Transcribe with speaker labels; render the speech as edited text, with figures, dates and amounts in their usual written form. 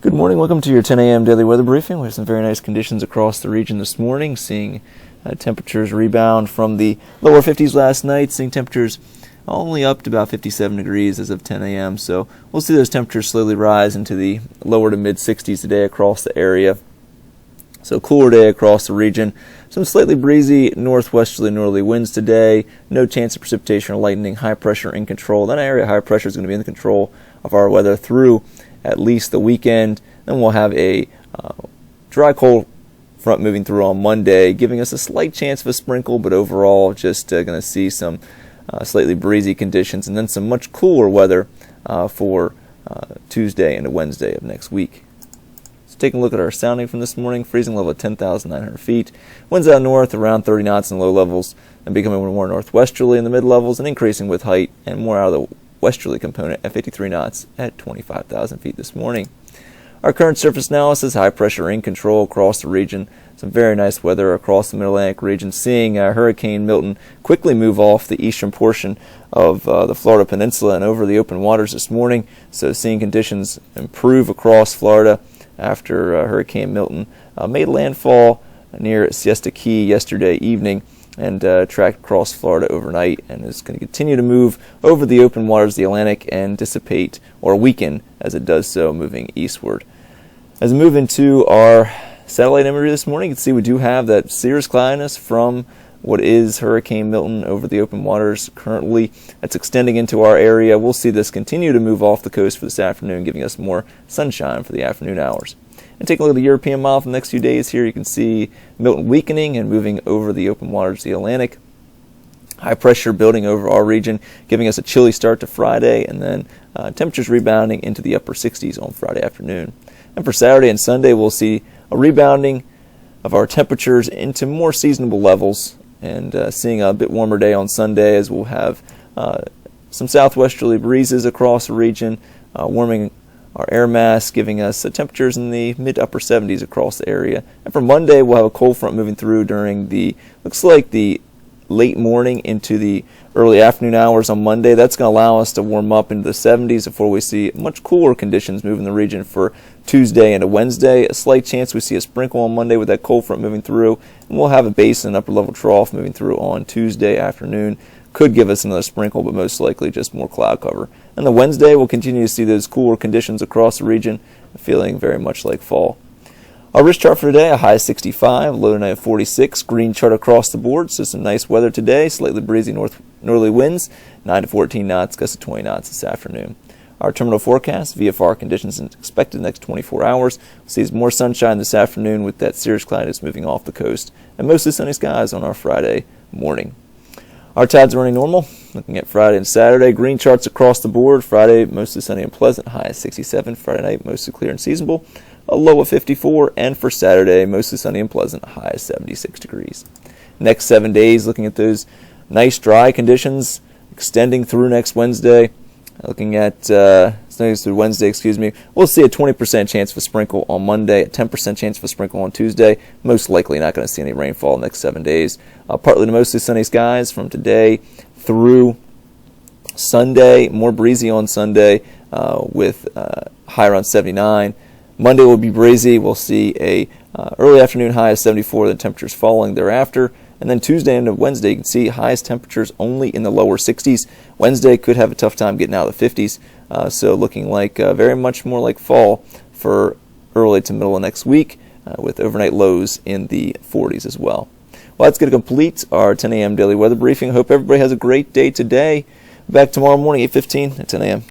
Speaker 1: Good morning. Welcome to your 10 a.m. daily weather briefing. We have some very nice conditions across the region this morning, seeing temperatures rebound from the lower 50s last night, seeing temperatures only up to about 57 degrees as of 10 a.m. So we'll see those temperatures slowly rise into the lower to mid 60s today across the area. So cooler day across the region. Some slightly breezy northwesterly northerly winds today. No chance of precipitation or lightning. High pressure in control. That area high pressure is going to be in the control of our weather through at least the weekend. Then we'll have a dry cold front moving through on Monday, giving us a slight chance of a sprinkle, but overall just going to see some slightly breezy conditions, and then some much cooler weather for Tuesday and Wednesday of next week. So taking a look at our sounding from this morning, freezing level at 10,900 feet, winds out north around 30 knots in low levels, and becoming more northwesterly in the mid levels, and increasing with height and more out of the westerly component at 53 knots at 25,000 feet this morning. Our current surface analysis, high pressure in control across the region. Some very nice weather across the Mid-Atlantic region, seeing Hurricane Milton quickly move off the eastern portion of the Florida Peninsula and over the open waters this morning. So seeing conditions improve across Florida after Hurricane Milton made landfall near Siesta Key yesterday evening and tracked across Florida overnight, and is going to continue to move over the open waters of the Atlantic and dissipate or weaken as it does so, moving eastward. As we move into our satellite imagery this morning, you can see we do have that cirrus cloudiness from what is Hurricane Milton over the open waters currently. That's extending into our area. We'll see this continue to move off the coast for this afternoon, giving us more sunshine for the afternoon hours. And taking a look at the European model for the next few days here, you can see Milton weakening and moving over the open waters of the Atlantic. High pressure building over our region, giving us a chilly start to Friday, and then temperatures rebounding into the upper 60s on Friday afternoon. And for Saturday and Sunday, we'll see a rebounding of our temperatures into more seasonable levels, and seeing a bit warmer day on Sunday, as we'll have some southwesterly breezes across the region, warming our air mass, giving us temperatures in the mid-upper 70s across the area. And for Monday, we'll have a cold front moving through during looks like the late morning into the early afternoon hours on Monday. That's going to allow us to warm up into the 70s before we see much cooler conditions moving the region for Tuesday and Wednesday. A slight chance we see a sprinkle on Monday with that cold front moving through, and we'll have a base and upper level trough moving through on Tuesday afternoon. Could give us another sprinkle, but most likely just more cloud cover. And the Wednesday, we'll continue to see those cooler conditions across the region, feeling very much like fall. Our risk chart for today, a high of 65, low tonight of 46. Green chart across the board, so some nice weather today. Slightly breezy northerly winds, 9 to 14 knots, gusts to 20 knots this afternoon. Our terminal forecast, VFR conditions expected in the next 24 hours. We'll see more sunshine this afternoon with that cirrus cloudiness moving off the coast, and mostly sunny skies on our Friday morning. Our tides are running normal. Looking at Friday and Saturday, green charts across the board. Friday, mostly sunny and pleasant, high of 67. Friday night, mostly clear and seasonable, a low of 54. And for Saturday, mostly sunny and pleasant, high of 76 degrees. Next 7 days, looking at those nice dry conditions extending through next Wednesday. Looking at through Wednesday, we'll see a 20% chance of a sprinkle on Monday, a 10% chance of a sprinkle on Tuesday. Most likely not going to see any rainfall the next 7 days. Partly to mostly sunny skies from today through Sunday. More breezy on Sunday with high around 79. Monday will be breezy. We'll see a early afternoon high of 74. The temperatures falling thereafter. And then Tuesday and Wednesday, you can see highest temperatures only in the lower 60s. Wednesday could have a tough time getting out of the 50s. So looking like very much more like fall for early to middle of next week, with overnight lows in the 40s as well. Well, that's going to complete our 10 a.m. daily weather briefing. I hope everybody has a great day today. Back tomorrow morning, 8:15 at 10 a.m.